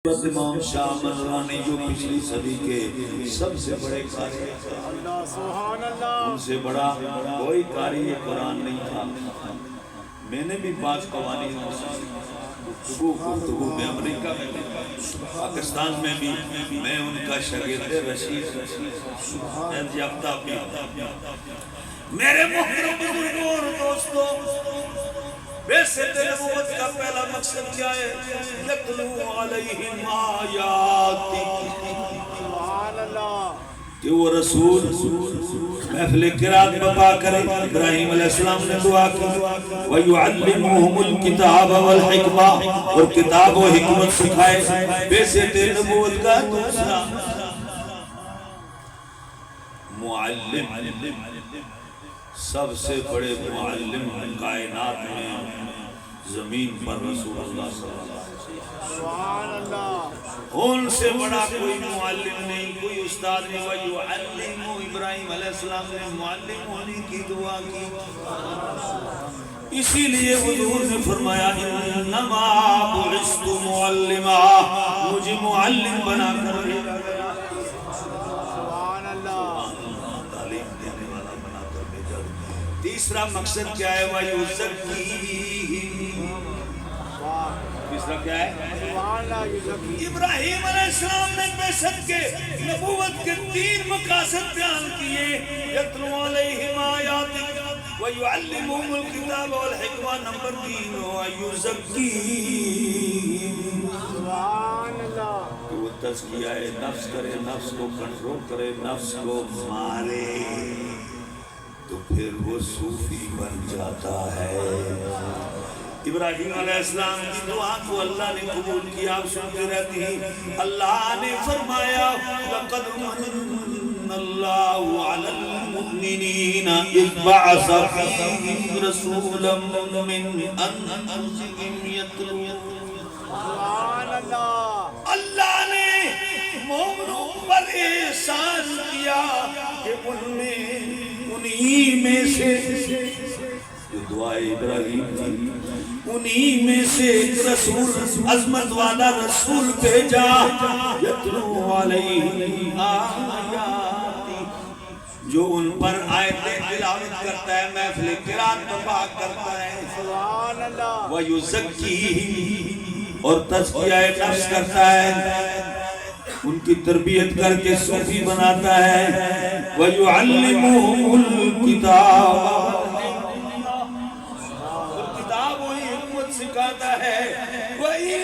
امام شاہ منرانی جو پچھلی صدی کے سب سے بڑے قاری ان سے بڑا کوئی قاری قرآن نہیں تھا. میں نے بھی بعض قوانین گفتگو میں امریکہ میں پاکستان میں بھی میں ان کا شاگرد رشید یافتہ بھی. میرے محترم بزرگوں اور دوستوں، ویسے نبوت کا پہلا مقصد کیا ہے؟ یتلو علیہم آیاتی، کہ وہ رسول محفل قرات بپا کرے. ابراہیم علیہ السلام نے دعا کی وَيُعَلِّمُهُمُ الْكِتَابَ وَالْحِكْمَةَ، اور کتاب و حکمت سکھائے. ویسے نبوت کا دوسرا معلم، سب سے بڑے معلم کائنات میں زمین پر رسول اللہ صلی اللہ علیہ وسلم. ان سے بڑا کوئی معلم نہیں، کوئی استاد نہیں. وَيُعَلِّمُ، ابراہیم علیہ السلام نے معلم ہونے کی دعا کی. اسی لیے حضور نے فرمایا انما بعثت معلما، مجھے معلم بنا کر بھیجا گیا. تیسرا مقصد کیا ہے؟ وَيُزَكِّيهِمْ، تیسرا کیا ہے؟ ابراہیم علیہ السلام نے بے شک کے نبوت کے 3 مقاصد بیان کیے. یتلو علیہم آیاتک وَيُعَلِّمُهُمُ الْكِتَابَ وَالْحِكْمَةَ. نمبر 3 وَيُزَكِّيهِمْ، کہ وہ تزکیہ نفس کرے، نفس کو کنٹرول کرے، نفس کو مارے، تو پھر وہ صوفی بن جاتا ہے. ابراہیم علیہ السلام کی دعا کو اللہ نے قبول کیا. آپ سنتے رہتی ہیں، اللہ نے فرمایا لَقَدْ مَنَّ اللَّهُ عَلَى الْمُؤْمِنِينَ إِذْ بَعَثَ فِيهِمْ رَسُولًا مِّنْ أَنفُسِهِمْ يَتْلُو. اللہ نے مومنوں پر احسان کیا کہ انہی میں سے، جو دعا ابراہیم تھی، انہی میں سے ایک رسول، عظمت والا رسول بھیجا. یتلو علیہم آیاتی، جو ان پر آیتیں تلاوت کرتا ہے، محفل قرات بپا کرتا ہے. وَيُزَكِّيهِمْ، اور تزکیہ نفس کرتا ہے، ان کی تربیت کر کے صوفی بناتا ہے. وَيُعَلِّمُهُمُ الْكِتَابَ، اور کتاب و حکمت سکھاتا ہے. وَإِن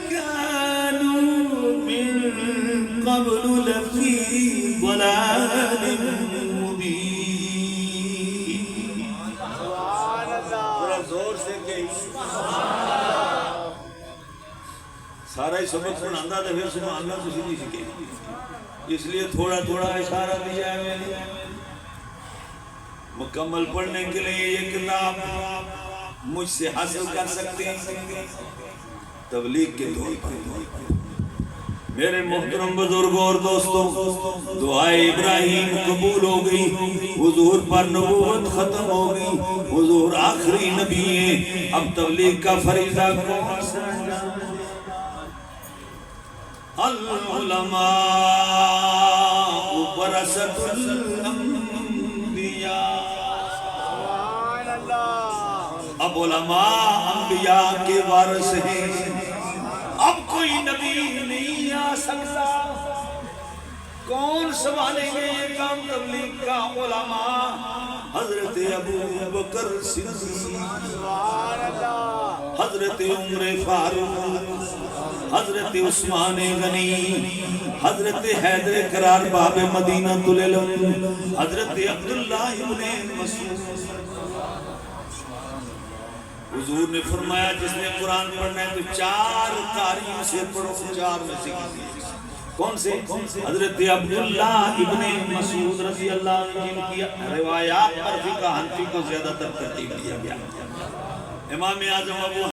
كَانُوا مِن قَبْلُ لَفِي ضَلَالٍ مُبِينٍ. ذرا زور سے کہیں سارا ہی سبق سناندہ تھا، پھر سبحان اللہ کسی نہیں سکے. اس لیے تھوڑا تھوڑا اشارہ دیا ہے میں نے. مکمل پڑھنے کے لیے یہ کتاب مجھ سے حاصل کر سکتے ہیں تبلیغ کے طور پر. میرے محترم بزرگوں اور دوستوں، دعائے ابراہیم قبول ہو گئی. حضور پر نبوت ختم ہو گئی. حضور آخری نبی ہیں. اب تبلیغ کا فریضہ کو العلماء ورثۃ الانبیاء. اب علماء انبیاء کے وارث ہیں. اب کوئی نبی نہیں آ سکتا. کون سنبھالیں گے یہ کام تبلیغ کا؟ علماء. حضرت ابو بکر صدیق، حضرت عمر فاروق، حضرت عثمان غنی، حضرت حیدر قرار باب مدینہ العلم، حضرت عبداللہ ابن مسعود. حضور نے فرمایا جس نے قرآن پڑھنا ہے تو 4 قاریوں سے پڑھو. 4 میں سے کون سے؟ حضرت عبداللہ ابن مسعود رضی اللہ عنہ، جن کی روایات پر فقہ حنفی کو زیادہ تر ترتیب دیا گیا. امام اعظم ابو